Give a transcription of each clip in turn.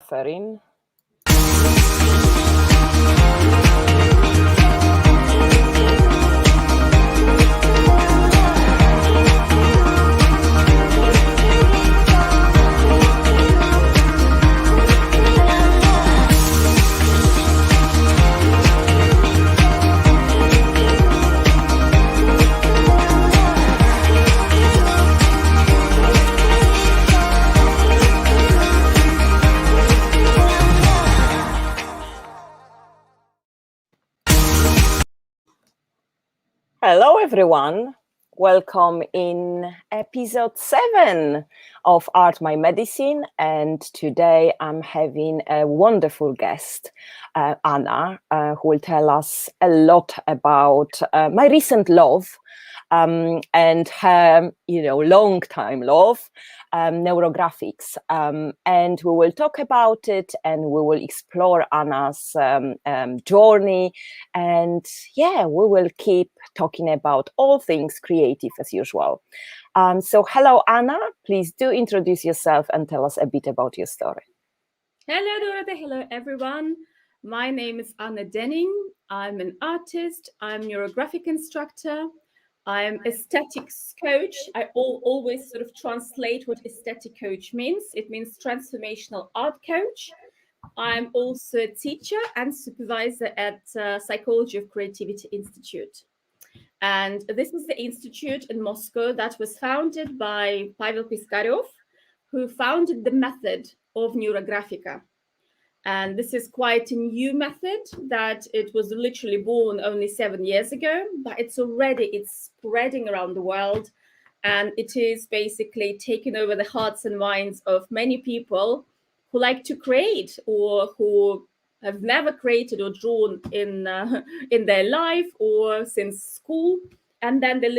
buffering. Hello, everyone. Welcome in episode 7 of Art My Medicine. And today I'm having a wonderful guest, Anna, who will tell us a lot about my recent love and her, long-time love, Neurographics. And we will talk about it and we will explore Anna's journey. And we will keep talking about all things creative as usual. So hello, Anna. Please do introduce yourself and tell us a bit about your story. Hello, Dorota. Hello, everyone. My name is Anna Denning. I'm an artist. I'm a neurographic instructor. I'm aesthetics coach. I always sort of translate what aesthetic coach means. It means transformational art coach. I'm also a teacher and supervisor at Psychology of Creativity Institute. And this is the institute in Moscow that was founded by Pavel Piskarev, who founded the method of Neurographica. And this is quite a new method that it was literally born only 7 years ago, but it's spreading around the world. And it is basically taking over the hearts and minds of many people who like to create or who have never created or drawn in their life or since school. And then they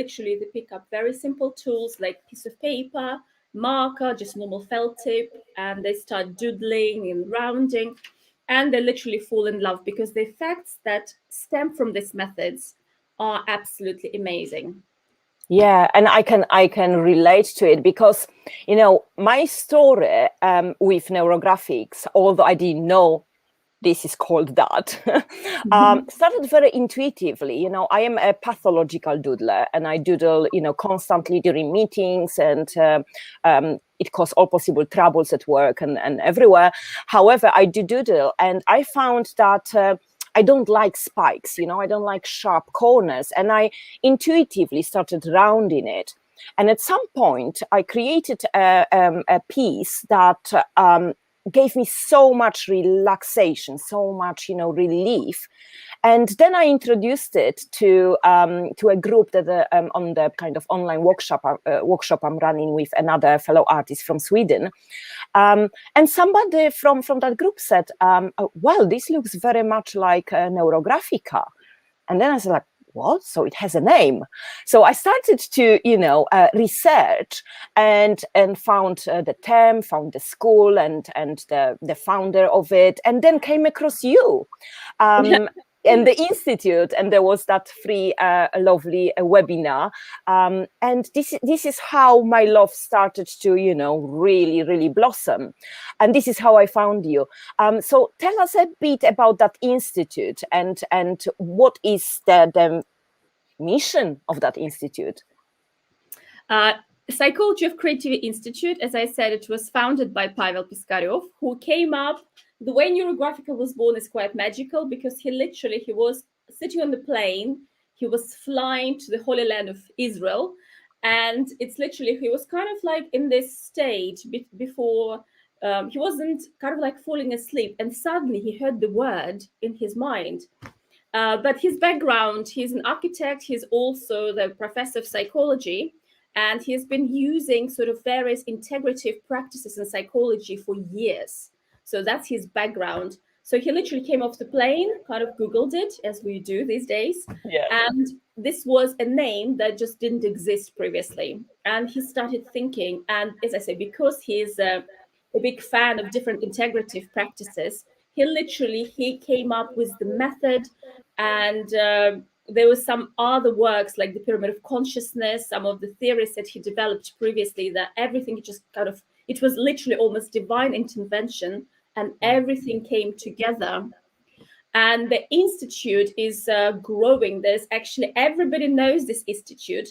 pick up very simple tools like piece of paper, marker, just normal felt tip, and they start doodling and rounding, and they literally fall in love because the effects that stem from these methods are absolutely amazing. Yeah, and I can relate to it because, my story with Neurographics, although I didn't know this is called that, started very intuitively. I am a pathological doodler and I doodle, constantly during meetings, and it caused all possible troubles at work and everywhere. However, I do doodle, and I found that I don't like spikes, I don't like sharp corners, and I intuitively started rounding it. And at some point, I created a piece that gave me so much relaxation, so much, relief. And then I introduced it to a group that on the kind of online workshop I'm running with another fellow artist from Sweden. And somebody from that group said, well, this looks very much like Neurographica. And then I said, what? So it has a name. So I started to, research and found the term, found the school and the founder of it, and then came across you and the institute, and there was that free, lovely webinar. And this is how my love started to, really, really blossom. And this is how I found you. So tell us a bit about that institute and what is the mission of that institute. Psychology of Creativity Institute, as I said, it was founded by Pavel Piskarev, who came up. The way Neurographica was born is quite magical because he was sitting on the plane. He was flying to the Holy Land of Israel. And it's literally, he was kind of like in this state before, he wasn't kind of like falling asleep. And suddenly he heard the word in his mind. But his background, he's an architect. He's also the professor of psychology. And he's been using sort of various integrative practices in psychology for years. So that's his background. So he literally came off the plane, kind of Googled it, as we do these days. Yeah. And this was a name that just didn't exist previously. And he started thinking, and as I say, because he's a big fan of different integrative practices, he came up with the method. And there was some other works like the Pyramid of Consciousness, some of the theories that he developed previously, that everything just kind of, it was literally almost divine intervention and everything came together. And the institute is growing. There's actually, everybody knows this institute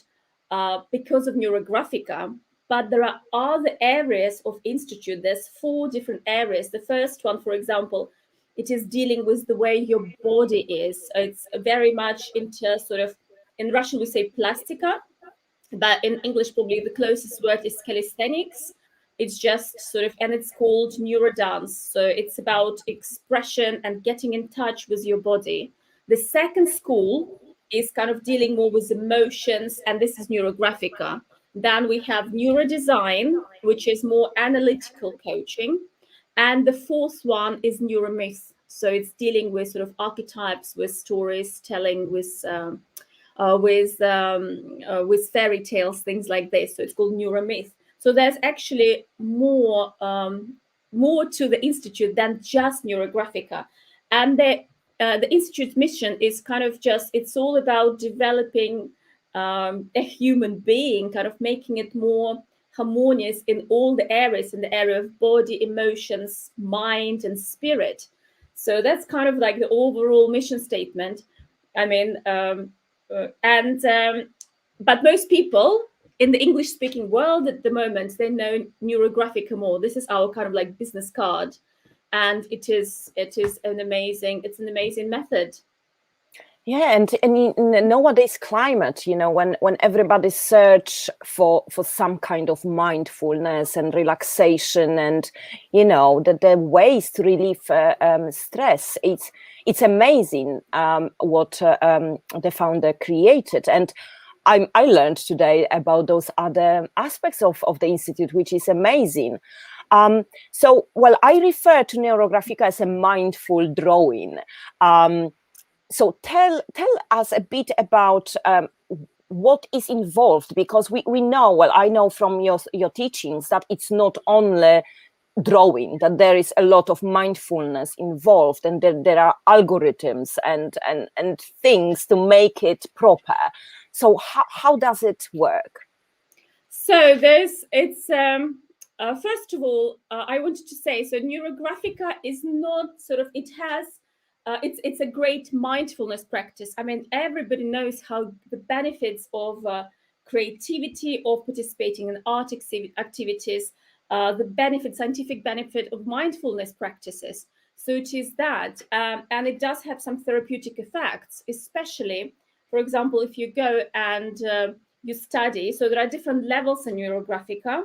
because of Neurographica, but there are other areas of institute. There's 4 different areas. The first one, for example, it is dealing with the way your body is. It's very much into sort of, in Russian we say plastica, but in English probably the closest word is calisthenics. It's just sort of, and it's called Neurodance. So it's about expression and getting in touch with your body. The second school is kind of dealing more with emotions, and this is Neurographica. Then we have Neurodesign, which is more analytical coaching. And the fourth one is Neuromyth. So it's dealing with sort of archetypes, with stories, telling, with fairy tales, things like this. So it's called Neuromyth. So there's actually more to the institute than just Neurographica. And the institute's mission is kind of just, it's all about developing a human being, kind of making it more harmonious in all the areas, in the area of body, emotions, mind, and spirit. So that's kind of like the overall mission statement. I mean, but most people in the English-speaking world at the moment, they know Neurographica more. This is our kind of like business card, and it is an amazing method. Yeah, and in nowadays climate, when everybody search for some kind of mindfulness and relaxation, and the ways to relieve stress, it's amazing what the founder created. And I learned today about those other aspects of the institute, which is amazing. So, I refer to Neurographica as a mindful drawing. So tell us a bit about what is involved, because we know, I know from your teachings that it's not only drawing, that there is a lot of mindfulness involved, and there are algorithms and things to make it proper. So how does it work? So first of all, I wanted to say, so Neurographica is not sort of, it has, it's a great mindfulness practice. I mean, everybody knows how the benefits of creativity, of participating in art activities, the scientific benefit of mindfulness practices. So it is that, and it does have some therapeutic effects, especially, for example, if you go and you study. So there are different levels in Neurographica.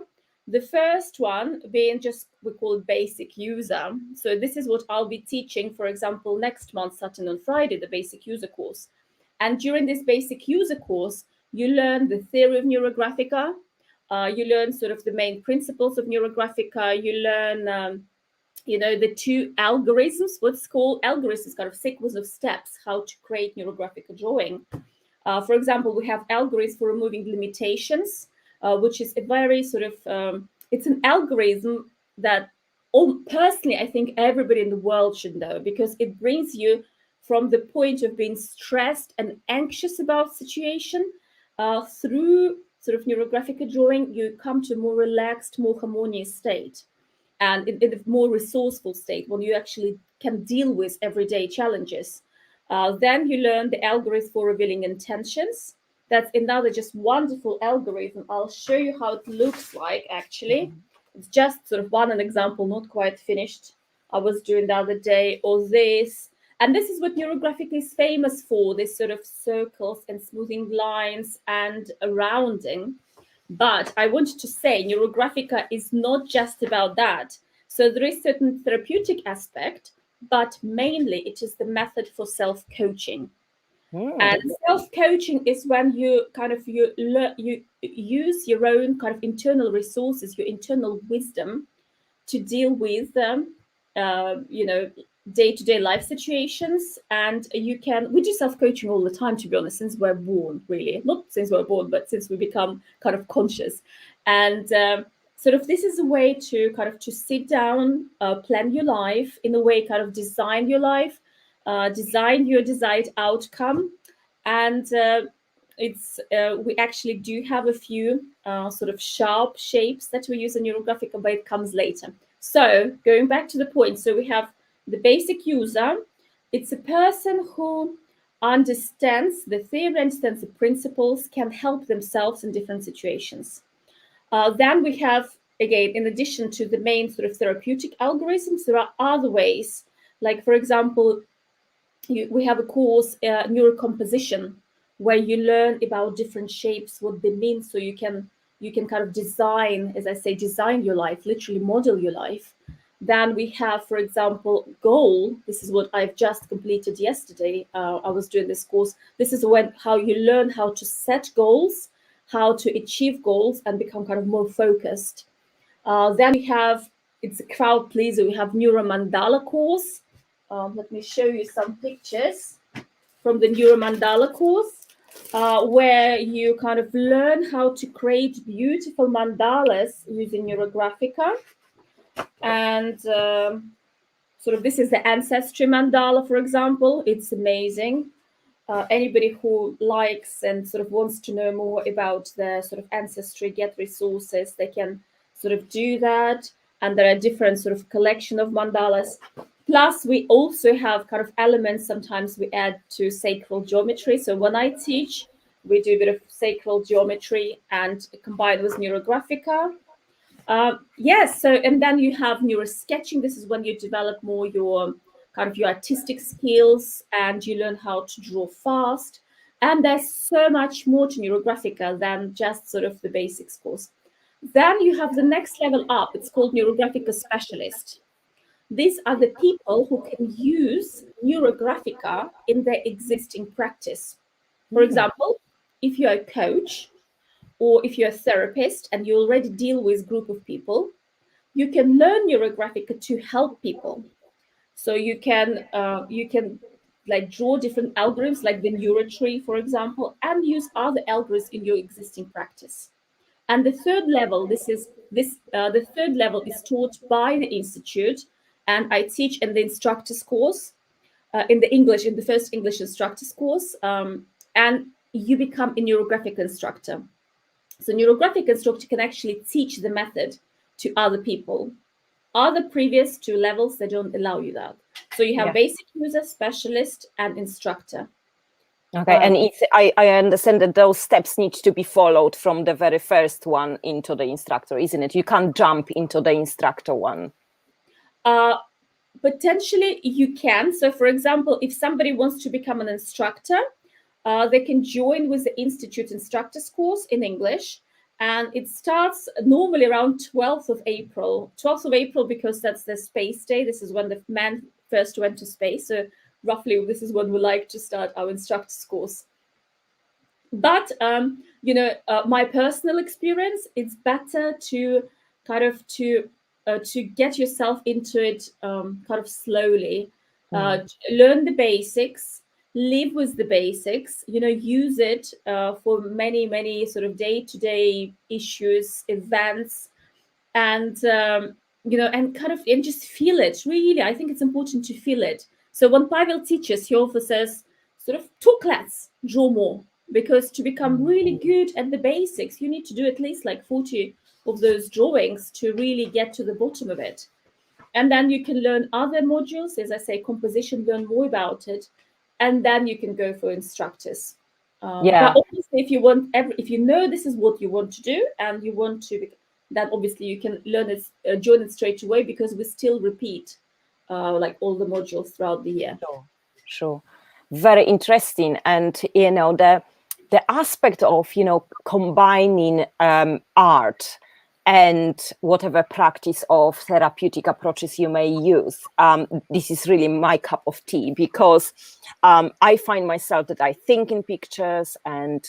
The first one being just, we call it basic user. So this is what I'll be teaching, for example, next month, Saturday and Friday, the basic user course. And during this basic user course, you learn the theory of Neurographica. You learn sort of the main principles of Neurographica. You learn, the 2 algorithms, what's called algorithms, kind of sequence of steps, how to create Neurographica drawing. For example, we have algorithms for removing limitations, which is a very sort of, it's an algorithm that personally, I think everybody in the world should know, because it brings you from the point of being stressed and anxious about situation, through sort of Neurographica drawing, you come to a more relaxed, more harmonious state, and in a more resourceful state when you actually can deal with everyday challenges. Then you learn the algorithm for revealing intentions. That's another just wonderful algorithm. I'll show you how it looks like, actually. It's just sort of an example, not quite finished. I was doing the other day, or this. And this is what Neurographic is famous for, this sort of circles and smoothing lines and a rounding. But I wanted to say Neurographica is not just about that. So there is certain therapeutic aspect, but mainly it is the method for self-coaching. And self-coaching is when you kind of you use your own kind of internal resources, your internal wisdom, to deal with day-to-day life situations. And we do self-coaching all the time, to be honest, since we're born, really. Not since we're born, but since we become kind of conscious. And sort of this is a way to kind of to sit down, plan your life, in a way kind of design your life, design your desired outcome. And we actually do have a few sort of sharp shapes that we use in Neurographica, but it comes later. So going back to the point, so we have the basic user. It's a person who understands the theory, understands the principles, can help themselves in different situations. Then we have, again, in addition to the main sort of therapeutic algorithms, there are other ways. Like, for example, we have a course, neurocomposition, where you learn about different shapes, what they mean, so you can kind of design, as I say, design your life, literally model your life. Then we have, for example, goal. This is what I've just completed yesterday. I was doing this course. This is how you learn how to set goals, how to achieve goals, and become kind of more focused. Then we have, it's a crowd pleaser. We have Neuromandala course. Let me show you some pictures from the Neuromandala course, where you kind of learn how to create beautiful mandalas using Neurographica. And sort of this is the ancestry mandala, for example. It's amazing. Anybody who likes and sort of wants to know more about their sort of ancestry, get resources, they can sort of do that. And there are different sort of collection of mandalas. Plus, we also have kind of elements sometimes we add to sacral geometry. So when I teach, we do a bit of sacral geometry and combined with Neurographica. Yes, so, and then you have neurosketching. This is when you develop more your kind of your artistic skills and you learn how to draw fast. And there's so much more to Neurographica than just sort of the basics course. Then you have the next level up. It's called Neurographical Specialist. These are the people who can use Neurographica in their existing practice. For example, if you're a coach or if you're a therapist and you already deal with a group of people, you can learn Neurographica to help people. So you can like draw different algorithms like the neurotree, for example, and use other algorithms in your existing practice. And the third level, the third level is taught by the institute, and I teach in the instructor's course, in the first English instructor's course, and you become a neurographic instructor. So neurographic instructor can actually teach the method to other people. Other previous two levels, they don't allow you that. So you have basic user, specialist, and instructor. Okay, and I understand that those steps need to be followed from the very first one into the instructor, isn't it? You can't jump into the instructor one. Potentially you can. So for example, if somebody wants to become an instructor, they can join with the Institute Instructors course in English. And it starts normally around 12th of April. 12th of April, because that's the space day. This is when the man first went to space. So roughly this is when we like to start our instructors course. But, my personal experience, it's better to kind of to get yourself into it kind of slowly, learn the basics, live with the basics, use it for many sort of day-to-day issues, events, and and just feel it. Really, I think it's important to feel it. So when Pavel teaches, he also says sort of talk less, draw more, because to become really good at the basics, you need to do at least like 40 of those drawings to really get to the bottom of it. And then you can learn other modules, as I say, composition, learn more about it, and then you can go for instructors. But obviously, if you know this is what you want to do and you want to, then obviously you can learn it, join it straight away, because we still repeat like all the modules throughout the year. Sure. Very interesting. And the aspect of combining art and whatever practice of therapeutic approaches you may use, this is really my cup of tea, because I find myself that I think in pictures, and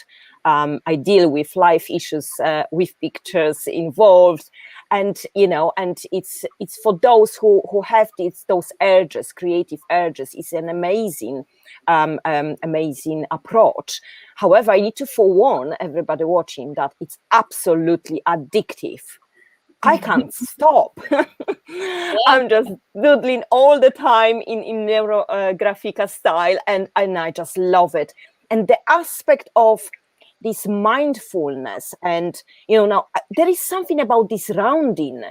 I deal with life issues with pictures involved, and and it's for those who have those urges, creative urges. It's an amazing approach. However, I need to forewarn everybody watching that it's absolutely addictive. I can't stop. I'm just doodling all the time in Neurographica style, and I just love it. And the aspect of this mindfulness, and now there is something about this rounding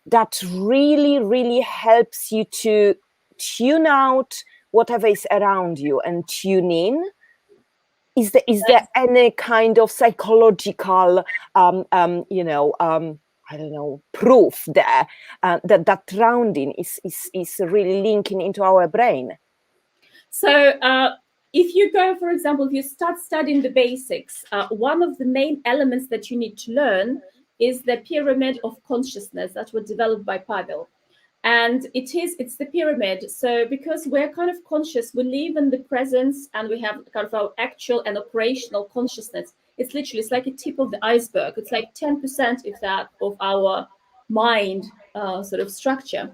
that really, really helps you to tune out whatever is around you and tune in? Is there any kind of psychological, I don't know, proof there that grounding is really linking into our brain? So if you go, for example, if you start studying the basics, one of the main elements that you need to learn is the pyramid of consciousness that was developed by Pavel. And it's the pyramid. So because we're kind of conscious, we live in the presence, and we have kind of our actual and operational consciousness. It's like a tip of the iceberg. It's like 10% of our mind sort of structure.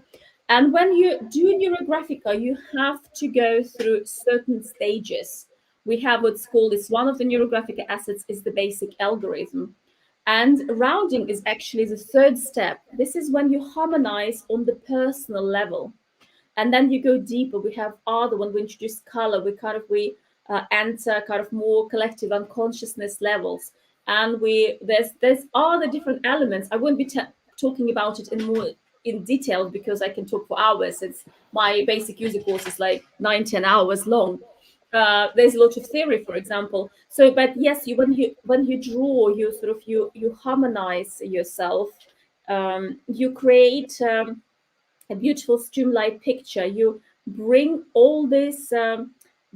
And when you do Neurographica, you have to go through certain stages. We have what's called, is one of the Neurographica assets is the basic algorithm. And rounding is actually the third step. This is when you harmonize on the personal level. And then you go deeper. We have other, when we introduce color, we enter kind of more collective unconsciousness levels. And there's other different elements. I won't be talking about it in detail because I can talk for hours. It's my basic user course is like 9-10 hours long. There's a lot of theory, for example. So, but yes, when you draw, you harmonize yourself. You create a beautiful streamlined picture. You bring all these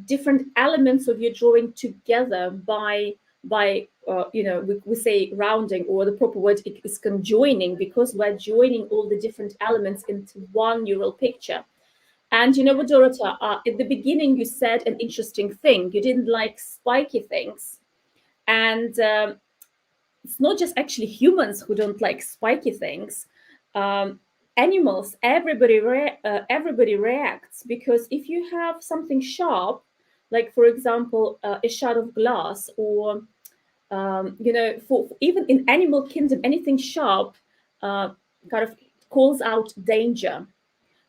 different elements of your drawing together by we say rounding, or the proper word is conjoining, because we're joining all the different elements into one neural picture. And you know what, Dorota, at the beginning you said an interesting thing. You didn't like spiky things. And it's not just actually humans who don't like spiky things. Animals, everybody reacts, because if you have something sharp, like for example a shard of glass, or for even in animal kingdom, anything sharp kind of calls out danger,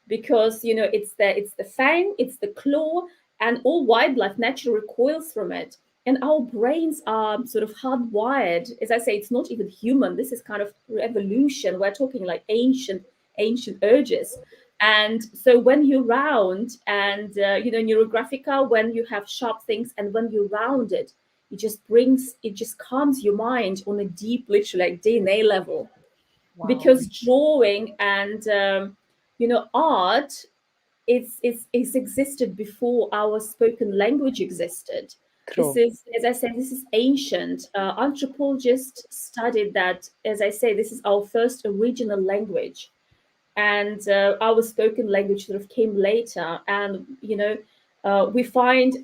because it's the fang, it's the claw, and all wildlife naturally recoils from it. And our brains are sort of hardwired. As I say, it's not even human. This is kind of evolution. We're talking like ancient urges. And so when you round, and Neurographica, when you have sharp things and when you round it, it just calms your mind on a deep, literally like DNA level. Wow. Because drawing and art, it's existed before our spoken language existed. True. This is, as I said, this is ancient. Anthropologists studied that. As I say, this is our first original language, and our spoken language sort of came later. And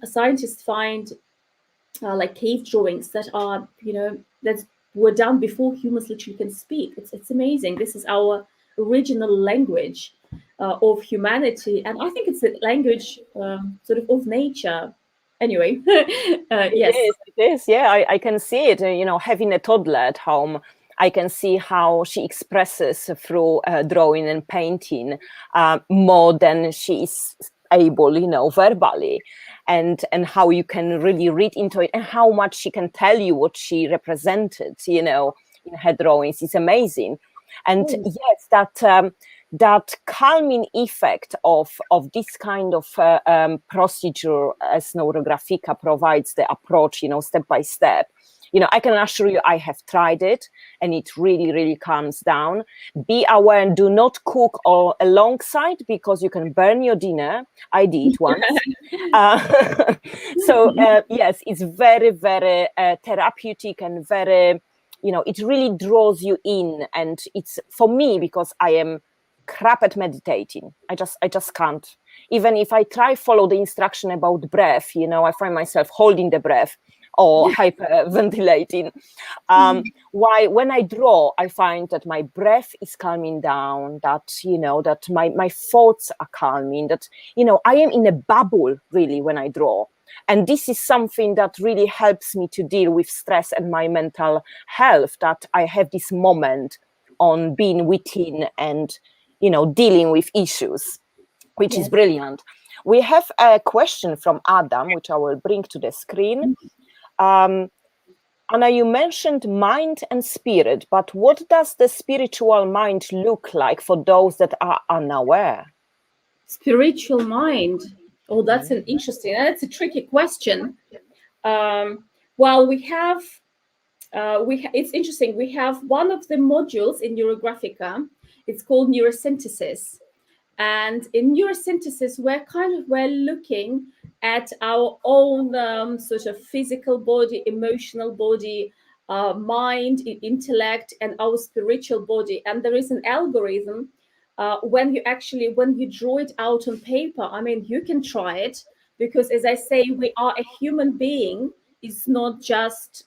scientists find like cave drawings that are that were done before humans literally can speak. It's amazing. This is our original language of humanity, and I think it's a language sort of nature. Anyway, yes, It is. Yeah, I can see it. Having a toddler at home, I can see how she expresses through drawing and painting more than she is able, verbally, and how you can really read into it, and how much she can tell you what she represented, in her drawings. It's amazing. And yes, that calming effect of this kind of procedure, as Neurographica provides the approach, step by step. I can assure you, I have tried it, and it really, really calms down. Be aware and do not cook all alongside, because you can burn your dinner. I did once. So yes, it's very, very therapeutic, and very, it really draws you in. And it's for me, because I am crap at meditating. I just can't. Even if I try follow the instruction about breath, I find myself holding the breath or hyperventilating. Why, when I draw, I find that my breath is calming down, that that my thoughts are calming, that I am in a bubble really when I draw. And this is something that really helps me to deal with stress and my mental health, that I have this moment on being within and dealing with issues, which is brilliant. We have a question from Adam, which I will bring to the screen. Anna, you mentioned mind and spirit, but what does the spiritual mind look like for those that are unaware? Spiritual mind. Oh, that's that's a tricky question. Well, it's interesting. We have one of the modules in Neurographica. It's called Neurosynthesis. And in neurosynthesis, we're looking at our own sort of physical body, emotional body, mind, intellect, and our spiritual body. And there is an algorithm when you draw it out on paper. I mean, you can try it because, as I say, we are a human being. It's not just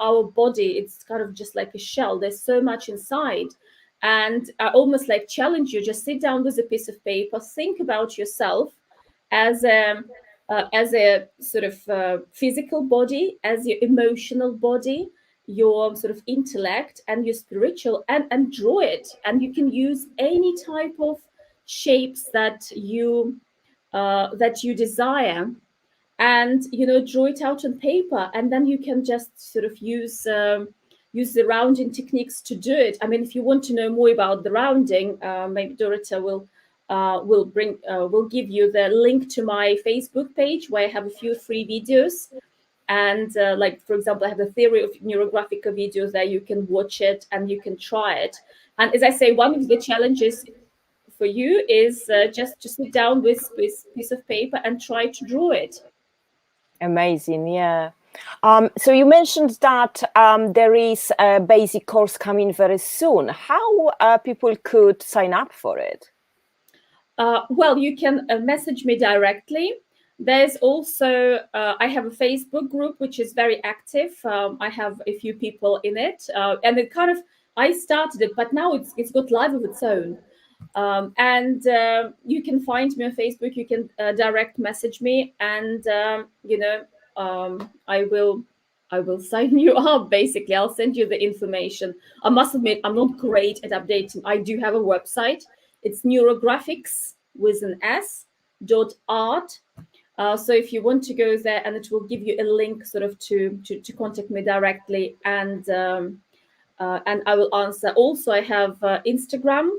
our body. It's kind of just like a shell. There's so much inside. And I almost like challenge you, just sit down with a piece of paper, think about yourself as a sort of physical body, as your emotional body, your sort of intellect, and your spiritual, and draw it. And you can use any type of shapes that you desire, and draw it out on paper, and then you can just sort of use the rounding techniques to do it. I mean, if you want to know more about the rounding, maybe Dorota will give you the link to my Facebook page, where I have a few free videos. And like, for example, I have the theory of neurographical videos there. You can watch it and you can try it. And as I say, one of the challenges for you is just to sit down with piece of paper and try to draw it. Amazing, yeah. So you mentioned that there is a basic course coming very soon. How people could sign up for it? Well, you can message me directly. There's also, I have a Facebook group, which is very active. I have a few people in it. And it kind of, I started it, but now it's got life of its own. And you can find me on Facebook. You can direct message me, and I will sign you up. Basically, I'll send you the information. I must admit, I'm not great at updating. I do have a website. It's Neurographics with an S.art. So if you want to go there, and it will give you a link sort of to contact me directly, and I will answer. Also, I have Instagram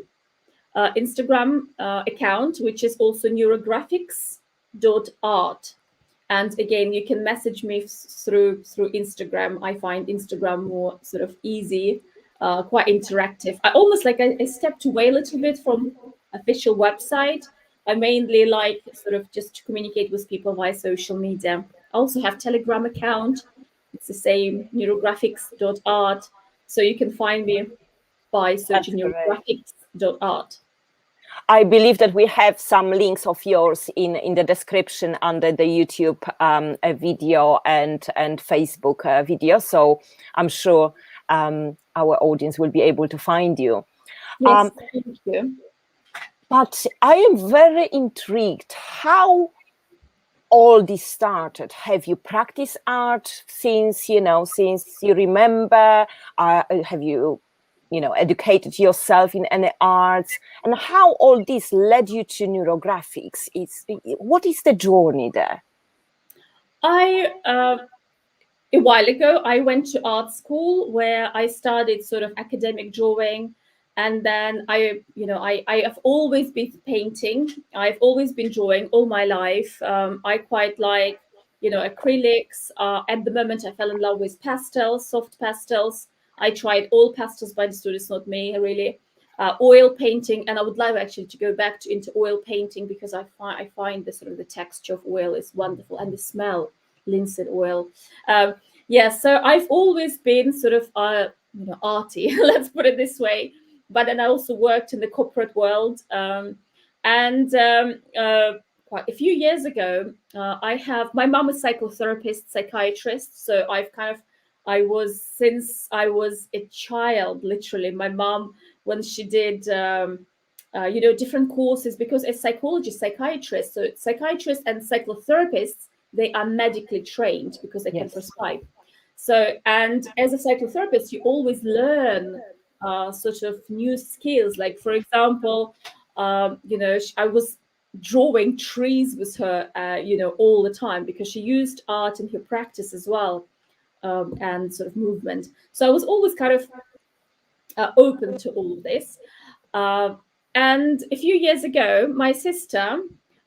account, which is also neurographics.art. And again, you can message me through Instagram. I find Instagram more sort of easy, quite interactive. I almost like I stepped away a little bit from official website. I mainly like sort of just to communicate with people via social media. I also have Telegram account. It's the same, neurographics.art. So you can find me by searching neurographics.art. I believe that we have some links of yours in the description under the YouTube video and Facebook video. So I'm sure our audience will be able to find you. Yes, thank you. But I am very intrigued how all this started. Have you practiced art since you remember? Have you educated yourself in any arts, and how all this led you to neurographics? What is the journey there? A while ago, I went to art school where I studied sort of academic drawing, and then I have always been painting. I've always been drawing all my life. I quite like acrylics. At the moment, I fell in love with pastels, soft pastels. I tried all pastels, but it's not me really. Oil painting, and I would love actually to go back into oil painting, because I find the sort of the texture of oil is wonderful, and the smell, linseed oil. So I've always been sort of arty, let's put it this way. But then I also worked in the corporate world, and quite a few years ago, my mom is psychotherapist, psychiatrist. So since I was a child, literally, my mom, when she did, different courses, because as psychiatrists, so psychiatrists and psychotherapists, they are medically trained because they can prescribe. So, and as a psychotherapist, you always learn sort of new skills. Like, for example, I was drawing trees with her, all the time, because she used art in her practice as well. and sort of movement. So I was always kind of open to all of this. Uh, and a few years ago, my sister,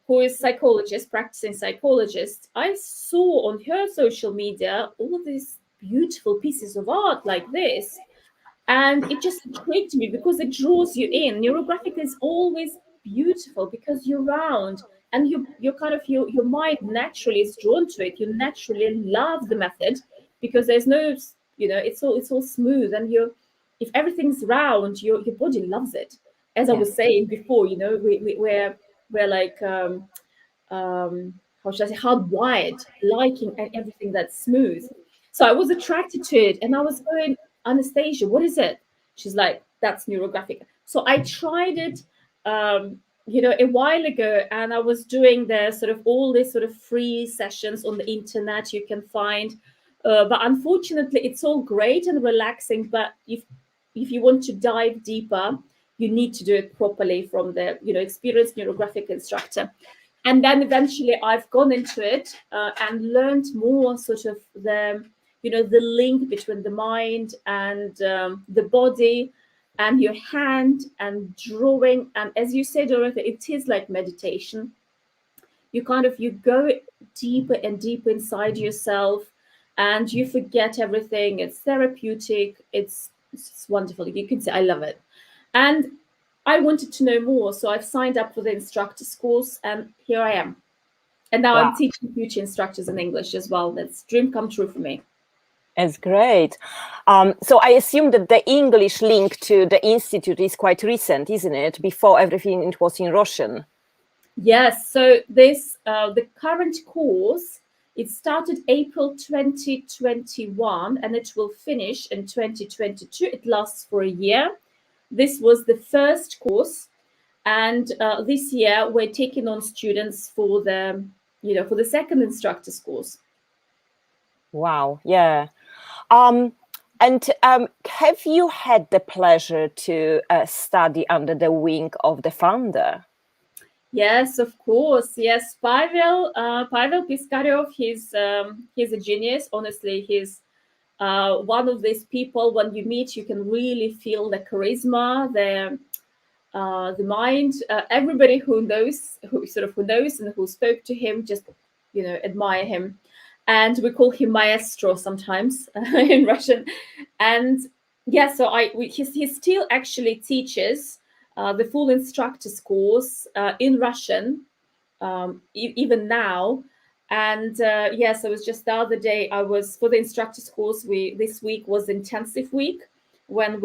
who is psychologist, practicing psychologist, I saw on her social media all of these beautiful pieces of art like this. And it just intrigued me because it draws you in. Neurographic is always beautiful because you're round and you're kind of your mind naturally is drawn to it. You naturally love the method because there's no, it's all smooth, and you, if everything's round, your body loves it. As I was saying before, we're like how should I say, hardwired, liking everything that's smooth. So I was attracted to it, and I was going, Anastasia, what is it? She's like, that's neurographic. So I tried it, a while ago, and I was doing the sort of all these sort of free sessions on the internet you can find. But unfortunately, it's all great and relaxing. But if you want to dive deeper, you need to do it properly from the experienced neurographic instructor. And then eventually I've gone into it and learned more sort of the link between the mind and the body and your hand and drawing. And as you said, Dorothy, it is like meditation. You go deeper and deeper inside yourself, and you forget everything. It's therapeutic. It's wonderful. You can say I love it. And I wanted to know more, so I've signed up for the instructor's course, and here I am. And now I'm teaching future instructors in English as well. That's dream come true for me. It's great. So I assume that the English link to the institute is quite recent, isn't it? Before everything it was in Russian. Yes. So this the current course, it started April 2021, and it will finish in 2022. It lasts for a year. This was the first course, and this year we're taking on students for the second instructor's course. Wow, yeah. And have you had the pleasure to study under the wing of the founder? Yes, of course. Yes, Pavel Piskarev. He's a genius. Honestly, he's one of these people, when you meet, you can really feel the charisma, the mind. Everybody who knows and who spoke to him just admire him, and we call him maestro sometimes in Russian. And yeah, so he still actually teaches the full instructor's course in Russian even now. And yes, it was just the other day, I was for the instructor's course. This week was intensive week when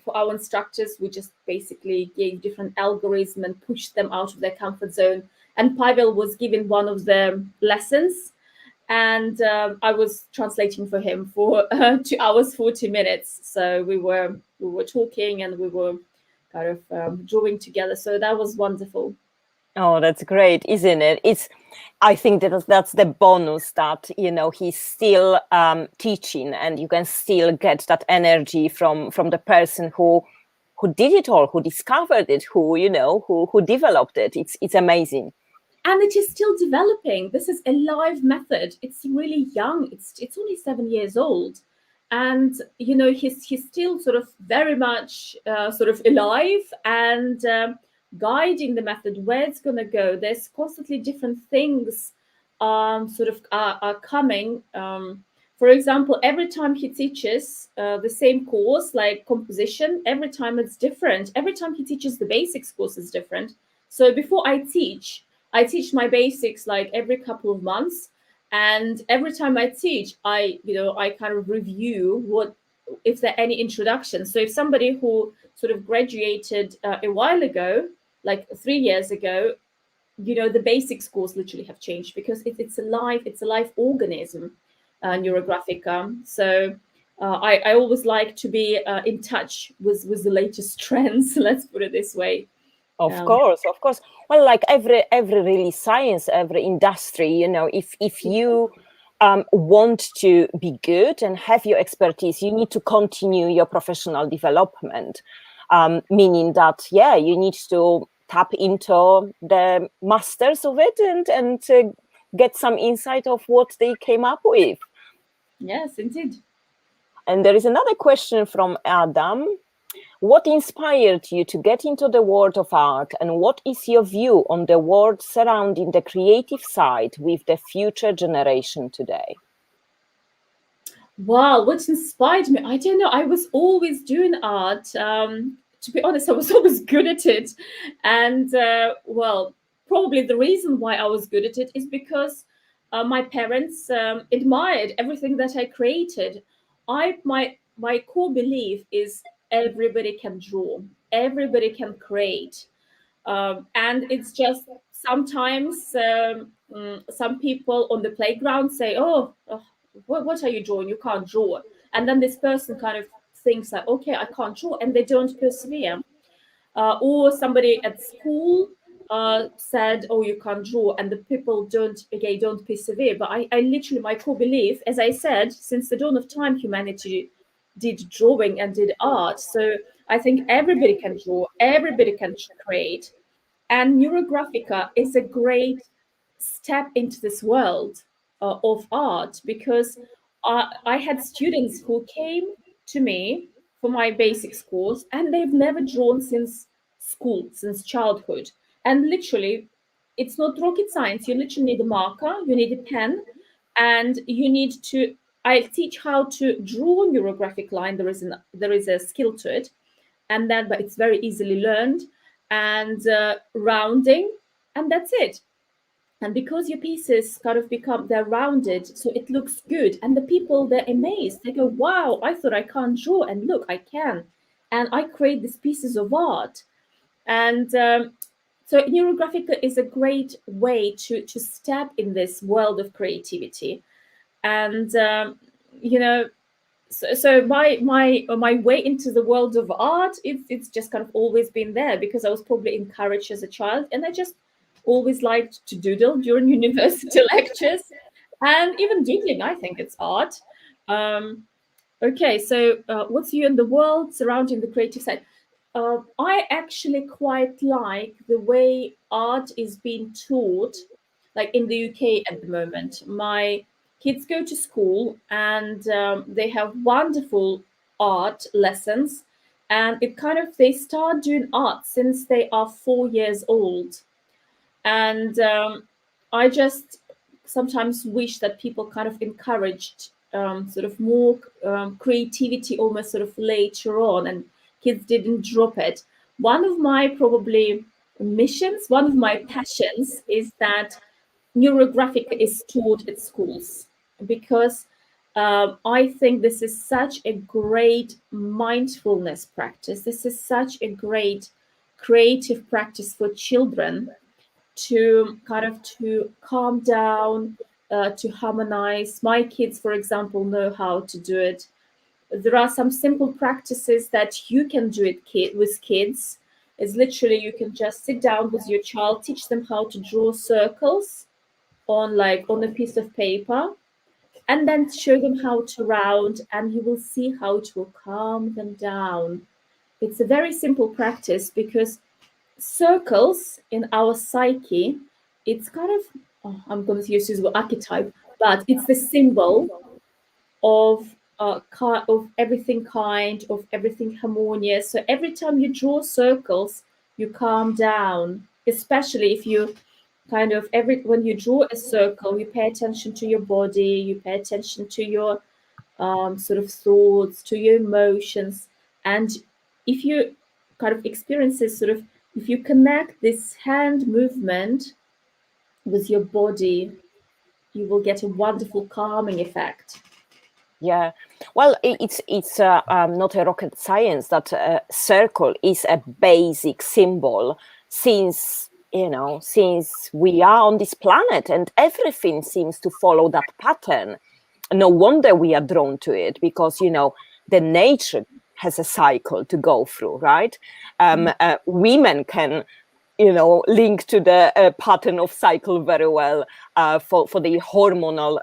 for our instructors, we just basically gave different algorithms and pushed them out of their comfort zone. And Pavel was giving one of the lessons, and I was translating for him for 2 hours 40 minutes. So we were talking, and we were kind of drawing together. So that was wonderful. Oh, that's great, isn't it? I think that's the bonus, that he's still teaching, and you can still get that energy from the person who did it all, who discovered it, who developed it. It's amazing. And it is still developing. This is a live method. It's really young. It's only 7 years old, and he's still sort of very much sort of alive and guiding the method where it's going to go. There's constantly different things are coming. For example, every time he teaches the same course, like composition, every time it's different. Every time he teaches the basics course is different. So before I teach my basics like every couple of months, and every time I teach, I kind of review what, if there are any introductions. So if somebody who sort of graduated a while ago, like 3 years ago, the basics course literally have changed, because it's a live organism, Neurographica. So I always like to be in touch with the latest trends. Let's put it this way. Of course. Well, like every really science, every industry, if you want to be good and have your expertise, you need to continue your professional development. Meaning that, you need to tap into the masters of it and get some insight of what they came up with. Yes, indeed. And there is another question from Adam. What inspired you to get into the world of art, and what is your view on the world surrounding the creative side with the future generation today? Wow, what inspired me? I don't know. I was always doing art. To be honest, I was always good at it. And well, probably the reason why I was good at it is because my parents admired everything that I created. My core belief is everybody can draw, everybody can create. And it's just sometimes some people on the playground say, "Oh, what are you drawing? You can't draw." And then this person kind of thinks like, "Okay, I can't draw," and they don't persevere. Or somebody at school said, "Oh, you can't draw," and the people don't persevere. But I literally, my core belief, as I said, since the dawn of time, humanity did drawing and did art. So I think everybody can draw, everybody can create, and Neurographica is a great step into this world of art, because I had students who came to me for my basics course and they've never drawn since school, since childhood. And literally, it's not rocket science. You literally need a marker, you need a pen, and you need to. I teach how to draw neurographic line. There is a skill to it, and then but it's very easily learned, and rounding, and that's it. And because your pieces kind of become, they're rounded, so it looks good, and the people, they're amazed, they go, "Wow, I thought I can't draw, and look, I can, and I create these pieces of art." And so Neurographica is a great way to step in this world of creativity. And you know, so my way into the world of art, it's just kind of always been there, because I was probably encouraged as a child, and I just always liked to doodle during university lectures, and even doodling, I think it's art. um, okay, so what's you in the world surrounding the creative side? I actually quite like the way art is being taught, like in the UK at the moment. My kids go to school, and they have wonderful art lessons, and it kind of, they start doing art since they are 4 years old. And I just sometimes wish that people kind of encouraged sort of more creativity almost sort of later on, and kids didn't drop it. One of my probably missions, one of my passions, is that neurographic is taught at schools, because I think this is such a great mindfulness practice. This is such a great creative practice for children to kind of to calm down, to harmonize. My kids, for example, know how to do it. There are some simple practices that you can do it with kids. Is literally, you can just sit down with your child, teach them how to draw circles on a piece of paper, and then show them how to round, and you will see how it will calm them down. It's a very simple practice, because circles in our psyche, it's kind of, oh, I'm going to use this word archetype, but it's the symbol of of everything kind, of everything harmonious. So every time you draw circles, you calm down. Especially if you kind of, every when you draw a circle, you pay attention to your body, you pay attention to your sort of thoughts, to your emotions. And if you kind of experience this sort of, if you connect this hand movement with your body, you will get a wonderful calming effect. Yeah, well, it's not a rocket science that circle is a basic symbol since since we are on this planet, and everything seems to follow that pattern. No wonder we are drawn to it, because the nature has a cycle to go through, right? Women can link to the pattern of cycle very well for the hormonal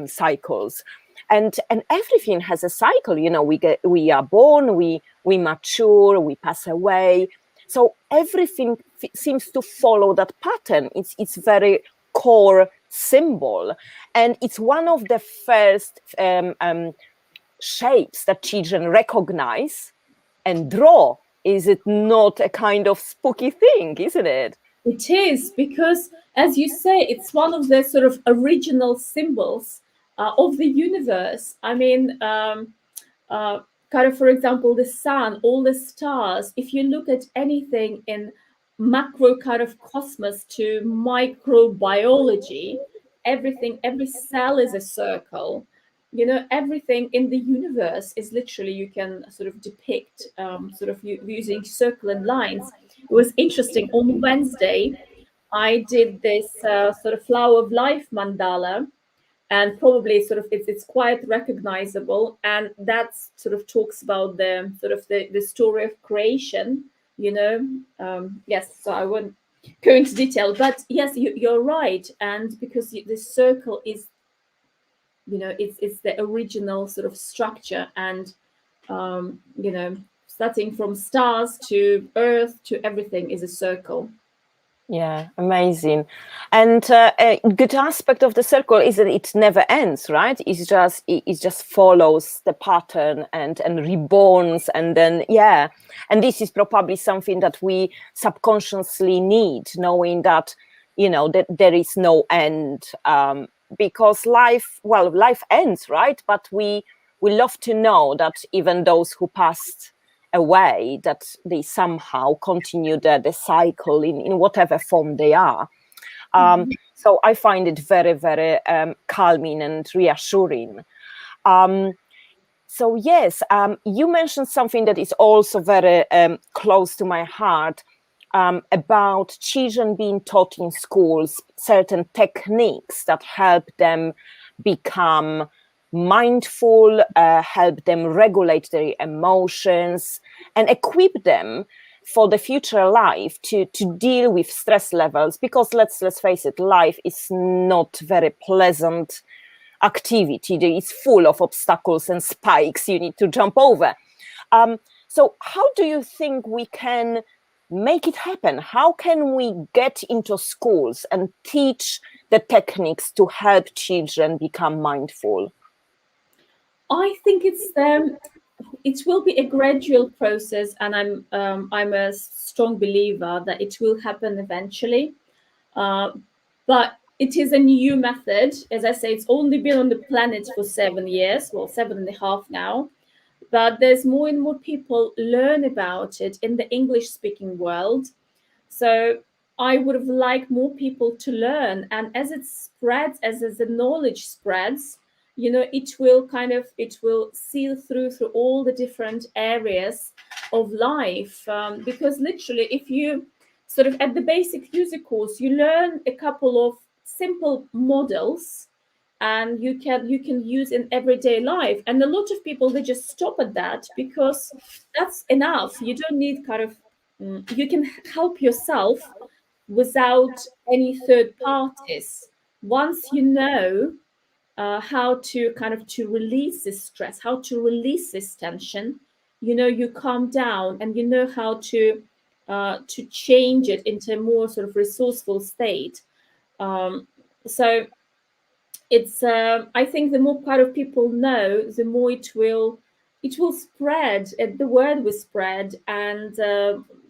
cycles. And everything has a cycle. We are born, we mature, we pass away. So everything seems to follow that pattern. It's very core symbol, and it's one of the first shapes that children recognize and draw. Is it not a kind of spooky thing, isn't it? It is, because, as you say, it's one of the sort of original symbols of the universe. I mean, kind of, for example, the sun, all the stars. If you look at anything in macro kind of cosmos to microbiology, everything, every cell is a circle. You know, everything in the universe is literally, you can sort of depict sort of using circle and lines. It was interesting. On Wednesday, I did this sort of flower of life mandala, and probably sort of it's quite recognizable, and that sort of talks about the sort of the story of creation. You know, yes. So I won't go into detail, but yes, you're right, and because the circle is, you know, it's the original sort of structure, and you know, starting from stars to earth to everything is a circle. Yeah, amazing. And a good aspect of the circle is that it never ends, right? It just follows the pattern and reborns, and then and this is probably something that we subconsciously need, knowing that, you know, that there is no end, because life ends, right? But we love to know that even those who passed away, that they somehow continue the cycle in whatever form they are. So I find it very, very calming and reassuring. So yes, you mentioned something that is also very close to my heart, about children being taught in schools certain techniques that help them become mindful, help them regulate their emotions, and equip them for the future life to deal with stress levels. Because let's face it, life is not very pleasant activity. It's full of obstacles and spikes you need to jump over. So how do you think we can make it happen? How can we get into schools and teach the techniques to help children become mindful? I think it will be a gradual process, and I'm a strong believer that it will happen eventually. But it is a new method. As I say, it's only been on the planet for 7 years, well, 7.5 now. But there's more and more people learn about it in the English-speaking world. So I would have liked more people to learn, and as it spreads, as the knowledge spreads, you know, it will seal through all the different areas of life. Because literally, if you sort of at the basic user course, you learn a couple of simple models, and you can use in everyday life. And a lot of people, they just stop at that because that's enough. You don't need kind of you can help yourself without any third parties. Once you know how to kind of to release this stress, how to release this tension, you know, you calm down, and you know how to change it into a more sort of resourceful state. So it's I think the more kind of people know, the more it will spread, the word will spread, and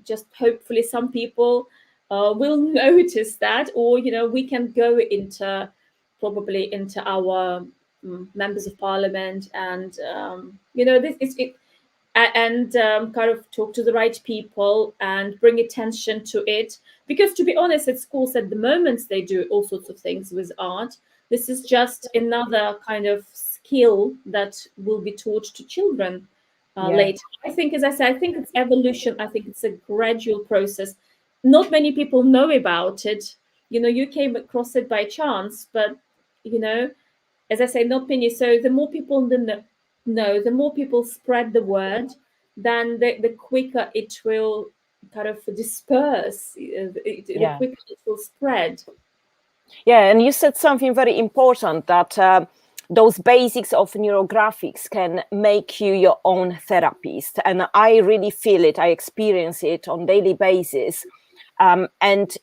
just hopefully some people will notice that, or you know, we can go into probably into our members of parliament, and you know, this is it, and kind of talk to the right people and bring attention to it. Because to be honest, at schools at the moment, they do all sorts of things with art. This is just another kind of skill that will be taught to children later. I think, as I said, I think it's evolution. I think it's a gradual process. Not many people know about it. You know, you came across it by chance, but you know, as I say, not many. So the more people know, the more people spread the word, then the quicker it will kind of disperse. The quicker it will spread. Yeah, and you said something very important, that those basics of neurographics can make you your own therapist. And I really feel it. I experience it on daily basis. And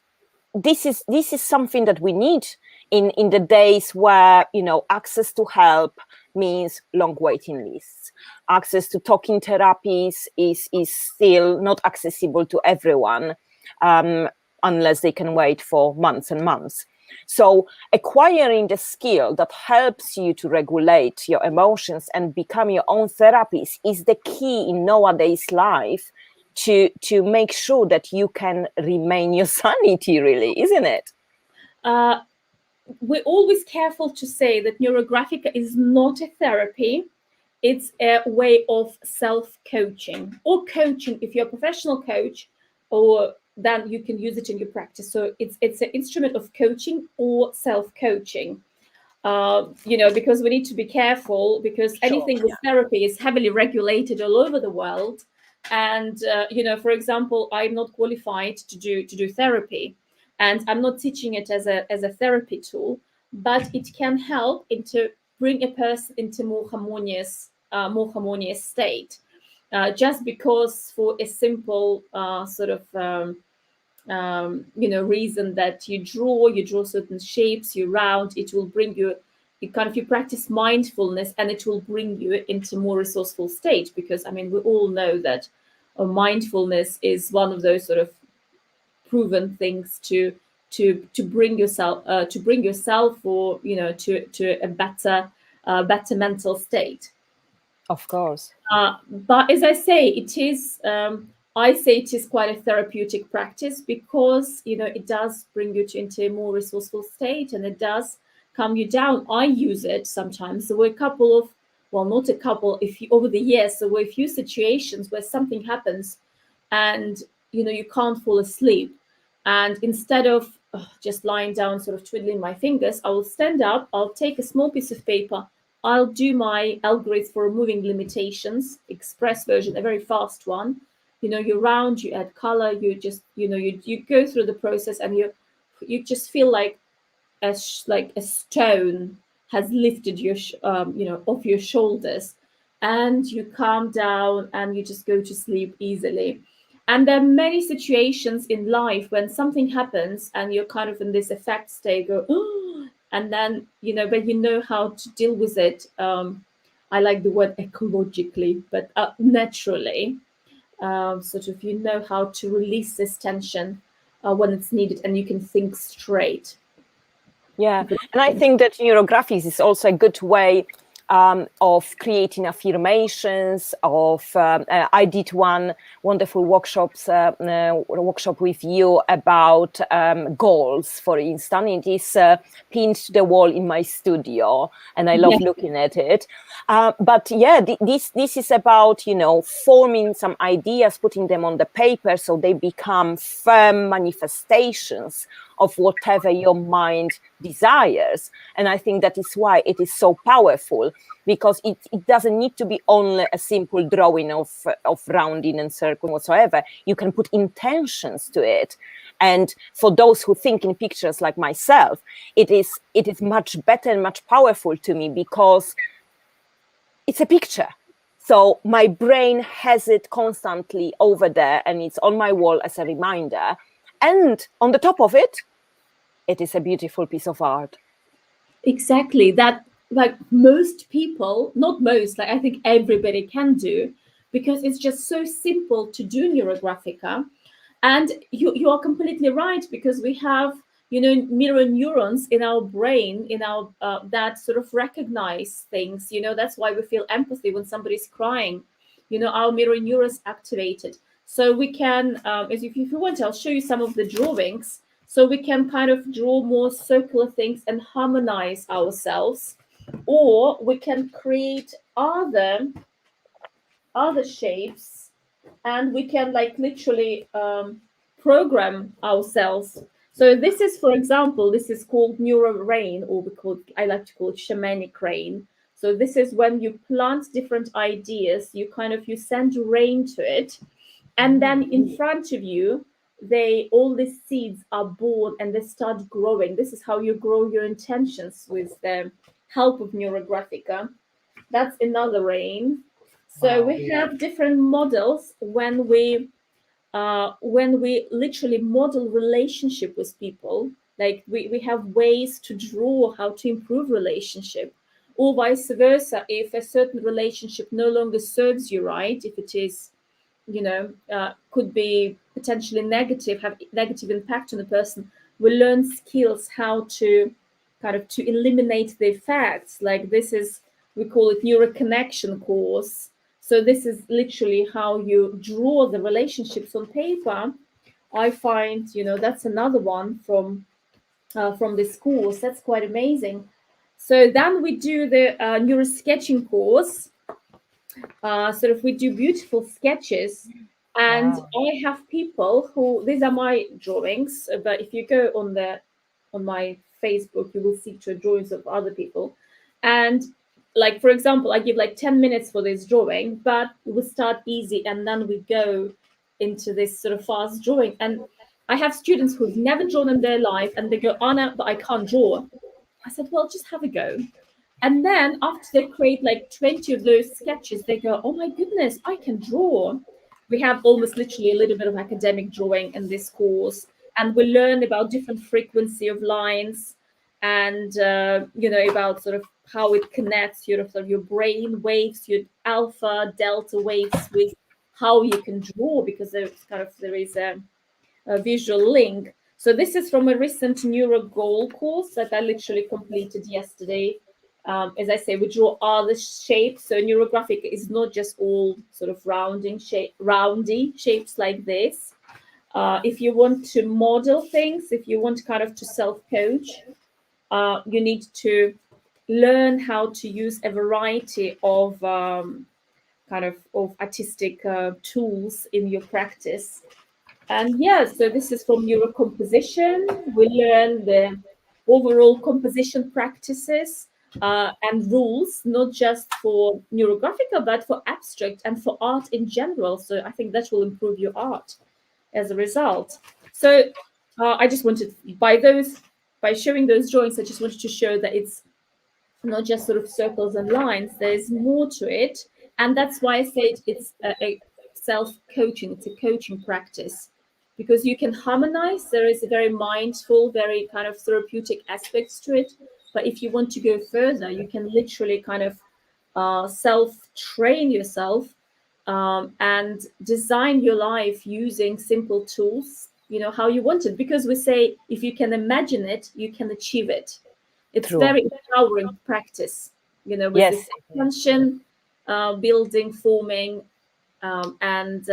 this is something that we need in the days where, you know, access to help means long waiting lists. Access to talking therapies is still not accessible to everyone, unless they can wait for months and months. So acquiring the skill that helps you to regulate your emotions and become your own therapist is the key in nowadays life to make sure that you can remain your sanity, really, isn't it? We're always careful to say that Neurographica is not a therapy. It's a way of self-coaching, or coaching if you're a professional coach, or then you can use it in your practice. So it's an instrument of coaching or self-coaching. You know, because we need to be careful, because anything with therapy is heavily regulated all over the world. And you know, for example, I'm not qualified to do therapy, and I'm not teaching it as a therapy tool, but it can help into bring a person into more harmonious state. Just because for a simple sort of you know, reason that you draw certain shapes, you round, it will bring you, you practice mindfulness, and it will bring you into more resourceful state. Because I mean, we all know that mindfulness is one of those sort of proven things to bring yourself or, you know, to a better mental state. Of course. But as I say, I say it is quite a therapeutic practice, because, you know, it does bring you into a more resourceful state, and it does calm you down. I use it sometimes. There were a couple of, well, not a couple, over the years, there were a few situations where something happens, and, you know, you can't fall asleep. And instead of just lying down, sort of twiddling my fingers, I will stand up, I'll take a small piece of paper, I'll do my algorithm for removing limitations, express version, a very fast one. You know, you round, you add color, you just, you know, you go through the process, and you just feel like a stone has lifted your, you know, off your shoulders, and you calm down, and you just go to sleep easily. And there are many situations in life when something happens, and you're kind of in this effect state, go, oh, and then, you know, but you know how to deal with it. I like the word ecologically, but naturally, sort of, you know how to release this tension when it's needed, and you can think straight. Yeah, and I think that neurographics is also a good way of creating affirmations. I did one wonderful workshop with you about goals, for instance. It is pinned to the wall in my studio, and I love looking at it. But yeah, this is about, you know, forming some ideas, putting them on the paper, so they become firm manifestations of whatever your mind desires. And I think that is why it is so powerful, because it doesn't need to be only a simple drawing of rounding and circle whatsoever. You can put intentions to it. And for those who think in pictures like myself, it is much better and much powerful to me, because it's a picture. So my brain has it constantly over there, and it's on my wall as a reminder. And on the top of it, it is a beautiful piece of art. Exactly. That, like, most people, not most, like I think everybody can do, because it's just so simple to do Neurographica. And you are completely right, because we have, you know, mirror neurons in our brain, in our that sort of recognize things. You know, that's why we feel empathy when somebody's crying. You know, our mirror neurons activated. So we can, if you want, I'll show you some of the drawings. So we can kind of draw more circular things and harmonize ourselves, or we can create other shapes, and we can, like, literally program ourselves. So this is, for example, this is called neuro rain, or I like to call it shamanic rain. So this is when you plant different ideas, you send rain to it, and then in front of you, all these seeds are born, and they start growing. This is how you grow your intentions with the help of Neurographica. That's another rain. So we have different models when we literally model relationship with people. Like we have ways to draw how to improve relationship, or vice versa. If a certain relationship no longer serves you right, if it is, could be potentially negative, have negative impact on the person, we learn skills how to kind of to eliminate the effects. Like this is, we call it neuroconnection course. So this is literally how you draw the relationships on paper. I find, that's another one from this course. That's quite amazing. So then we do the neurosketching course. Sort of we do beautiful sketches, and Wow. I have people who, these are my drawings, but if you go on my Facebook, you will see two drawings of other people. And like, for example, I give like 10 minutes for this drawing, but we start easy and then we go into this sort of fast drawing. And I have students who've never drawn in their life, and they go, Anna, but I can't draw. I said, well, just have a go. And then after they create like 20 of those sketches, they go, oh my goodness, I can draw. We have almost literally a little bit of academic drawing in this course. And we learn about different frequency of lines, and, about sort of how it connects your brain waves, your alpha, delta waves, with how you can draw, because there is a visual link. So this is from a recent Neuro Goal course that I literally completed yesterday. As I say, we draw other shapes. So neurographic is not just all sort of roundy shapes like this. If you want to model things, if you want kind of to self-coach, you need to learn how to use a variety of of artistic tools in your practice. And yeah, so this is from neurocomposition. We learn the overall composition practices and rules, not just for Neurographica, but for abstract and for art in general. So I think that will improve your art as a result. So I just wanted, by showing those drawings, I just wanted to show that it's not just sort of circles and lines. There's more to it. And that's why I said it's a self-coaching, it's a coaching practice, because you can harmonize. There is a very mindful, very kind of therapeutic aspects to it. But if you want to go further, you can literally kind of self-train yourself and design your life using simple tools, how you want it. Because we say, if you can imagine it, you can achieve it. It's True. very empowering practice, with Yes. this attention building, forming, and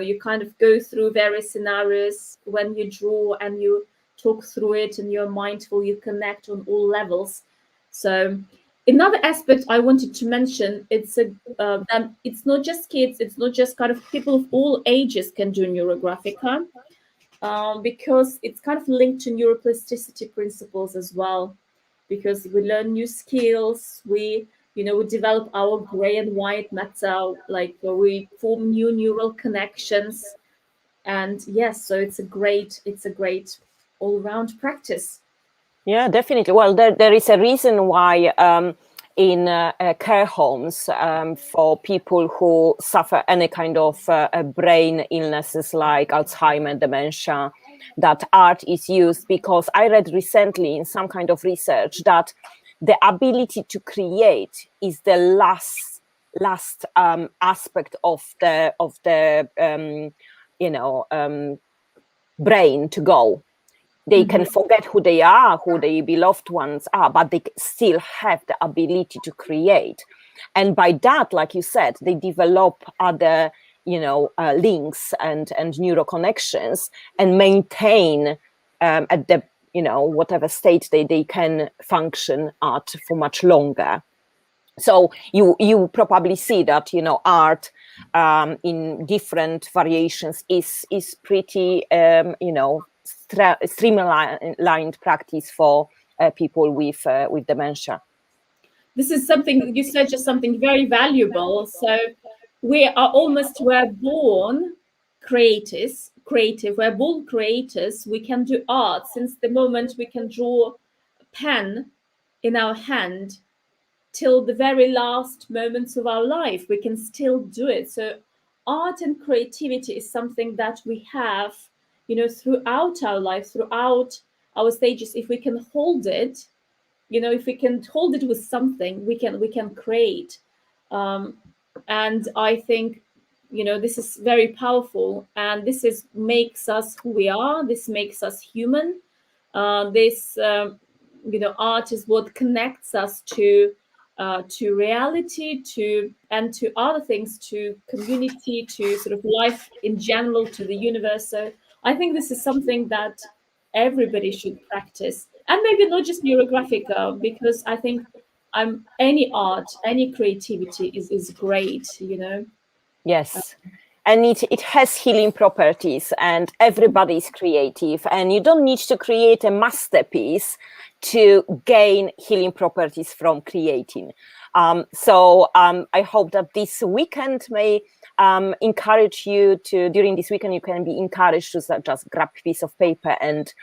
you kind of go through various scenarios when you draw, and you talk through it, and you're mindful, you connect on all levels. So another aspect I wanted to mention, it's not just kids, it's not just kind of people of all ages can do Neurographica, because it's kind of linked to neuroplasticity principles as well, because we learn new skills, we develop our gray and white matter, like we form new neural connections. And yes, so it's a great all-round practice. Yeah, definitely. Well, there is a reason why in care homes for people who suffer any kind of brain illnesses like Alzheimer, dementia, that art is used, because I read recently in some kind of research that the ability to create is the last aspect of the brain to go. They can forget who they are, who their beloved ones are, but they still have the ability to create. And by that, like you said, they develop other, links and neural connections, and maintain at the, whatever state they can function at for much longer. So you probably see that, art in different variations is pretty, streamlined practice for people with dementia. This is something you said, just something very valuable. So we're born creative, we're born creators. We can do art since the moment we can draw a pen in our hand till the very last moments of our life, we can still do it. So art and creativity is something that we have, throughout our life, throughout our stages, if we can hold it, if we can hold it with something, we can create. And I think, this is very powerful, and this makes us who we are. This makes us human. This art is what connects us to reality, and to other things, to community, to sort of life in general, to the universe. So I think this is something that everybody should practice, and maybe not just Neurographica, because I think any art, any creativity is great. Yes. And it has healing properties, and everybody is creative, and you don't need to create a masterpiece to gain healing properties from creating. So I hope that this weekend may encourage you to, during this weekend, you can be encouraged to just grab a piece of paper and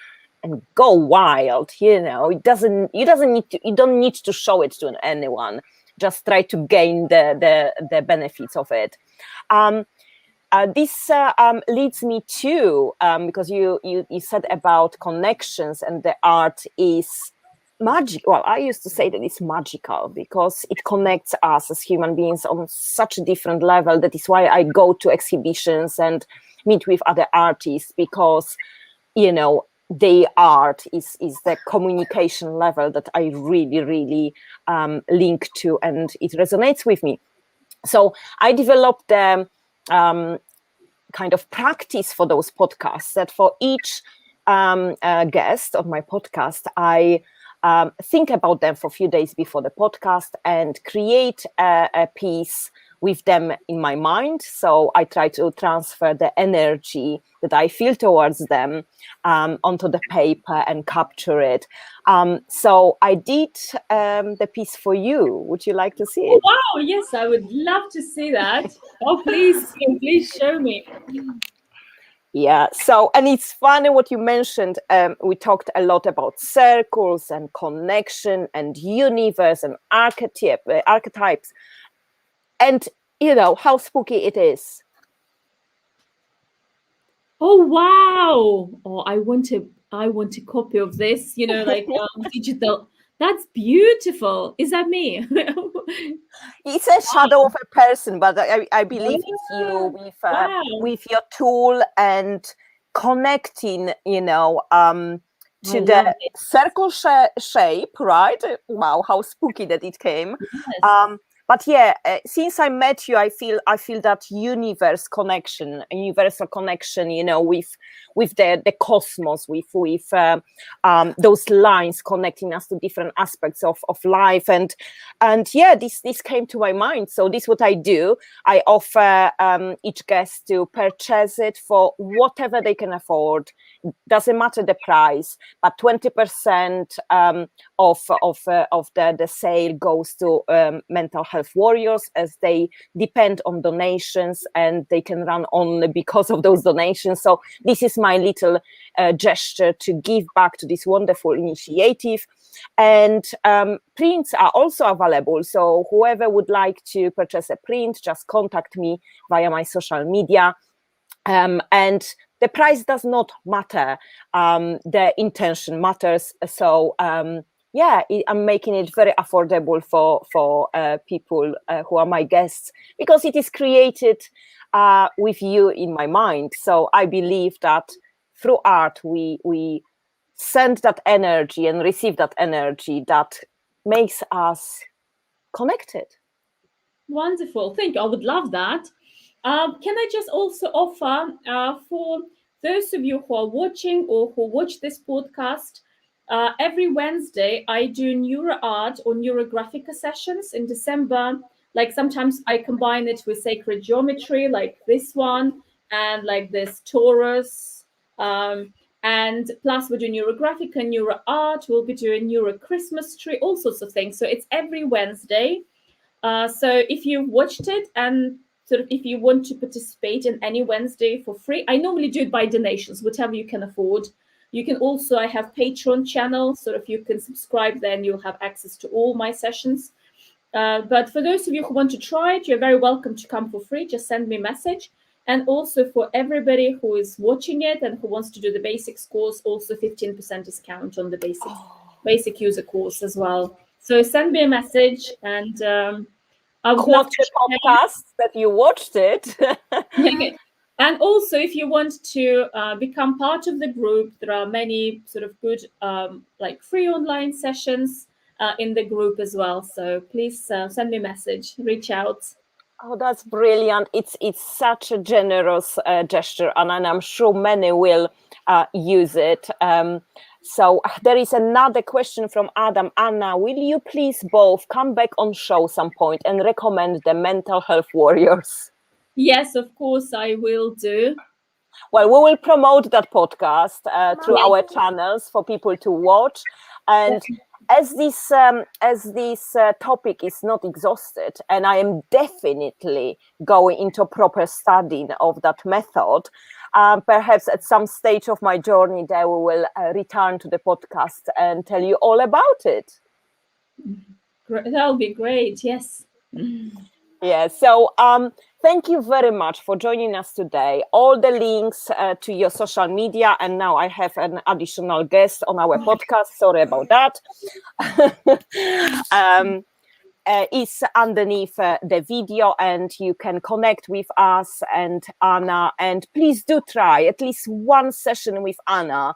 go wild. You don't need to show it to anyone. Just try to gain the benefits of it. This leads me to, because you said about connections, and the art is magic. Well, I used to say that it's magical because it connects us as human beings on such a different level. That is why I go to exhibitions and meet with other artists, because their art is the communication level that I really, really link to, and it resonates with me. So I developed kind of practice for those podcasts, that for each guest of my podcast, I think about them for a few days before the podcast and create a piece with them in my mind. So I try to transfer the energy that I feel towards them onto the paper and capture it. So I did the piece for you. Would you like to see it? Oh, wow, yes, I would love to see that. Oh, please show me. Yeah, so, and it's funny what you mentioned. We talked a lot about circles and connection and universe and archetypes, and how spooky it is. Oh, wow. Oh, I want a copy of this, like digital. That's beautiful. Is that me? It's a shadow of a person, but I believe it's you Wow. with your tool and connecting, to the circle shape, right? Wow, how spooky that it came. Yes. But yeah, since I met you, I feel that universal connection, with the cosmos, with those lines connecting us to different aspects of life, and yeah, this came to my mind. So this is what I do. I offer each guest to purchase it for whatever they can afford. Doesn't matter the price, but 20% of the sale goes to mental health warriors, as they depend on donations and they can run only because of those donations. So this is my little gesture to give back to this wonderful initiative. And prints are also available. So whoever would like to purchase a print, just contact me via my social media. And the price does not matter. The intention matters. So yeah, I'm making it very affordable for people who are my guests, because it is created with you in my mind. So I believe that through art, we send that energy and receive that energy that makes us connected. Wonderful. Thank you. I would love that. Can I just also offer for those of you who are watching or who watch this podcast, every Wednesday I do neuro art or neurographica sessions in December. Like sometimes I combine it with sacred geometry, like this one, and like this Taurus. And plus we do neurographica, neuro art. We'll be doing neuro Christmas tree, all sorts of things. So it's every Wednesday. So if you watched it, and sort of if you want to participate in any Wednesday for free, I normally do it by donations, whatever you can afford. You can also, I have Patreon channel, so if you can subscribe, then you'll have access to all my sessions. But for those of you who want to try it, you're very welcome to come for free. Just send me a message. And also for everybody who is watching it and who wants to do the basics course, also 15% discount on the basic user course as well. So send me a message, and I would love to the podcast that you watched it. And also, if you want to become part of the group, there are many sort of good like free online sessions in the group as well. So please send me a message, reach out. Oh, that's brilliant. It's such a generous gesture, and I'm sure many will use it. So there is another question from Adam. Anna, will you please both come back on show some point and recommend the Mental Health Warriors? Yes, of course, I will do. Well, we will promote that podcast through our channels for people to watch. And as this topic is not exhausted, and I am definitely going into proper studying of that method, perhaps at some stage of my journey there we will return to the podcast and tell you all about it. That'll be great. Yes. Yeah, so thank you very much for joining us today. All the links to your social media, and now I have an additional guest on our podcast. Sorry about that. Is underneath the video, and you can connect with us and Anna. And please do try at least one session with Anna.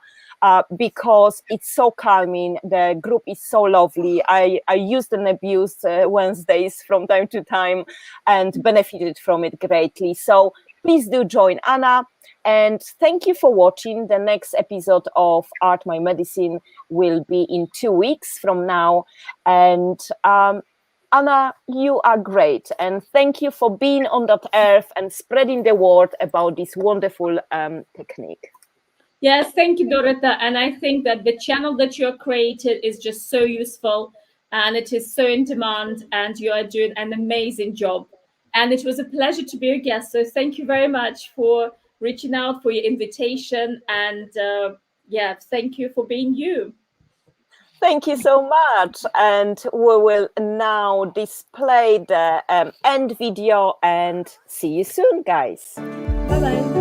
Because it's so calming. The group is so lovely. I used and abused Wednesdays from time to time and benefited from it greatly. So please do join Anna. And thank you for watching. The next episode of Art My Medicine will be in 2 weeks from now. And Anna, you are great. And thank you for being on that earth and spreading the word about this wonderful technique. Yes, thank you, Dorota. And I think that the channel that you have created is just so useful, and it is so in demand, and you are doing an amazing job. And it was a pleasure to be your guest. So thank you very much for reaching out, for your invitation. And thank you for being you. Thank you so much. And we will now display the end video, and see you soon, guys. Bye-bye.